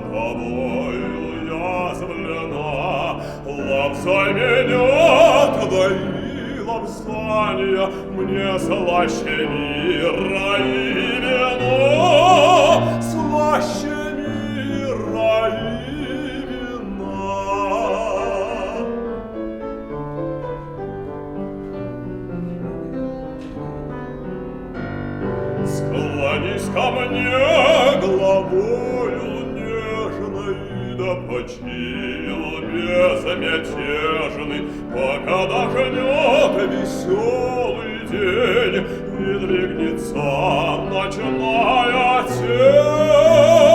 тобою язвлена, лапзай меня, твои лапзания мне слаще мира и вино, слаще мира и вина. Склонись ко мне головою нежной, да почил безмятежный, пока дождет веселый день и двигнется ночная тень.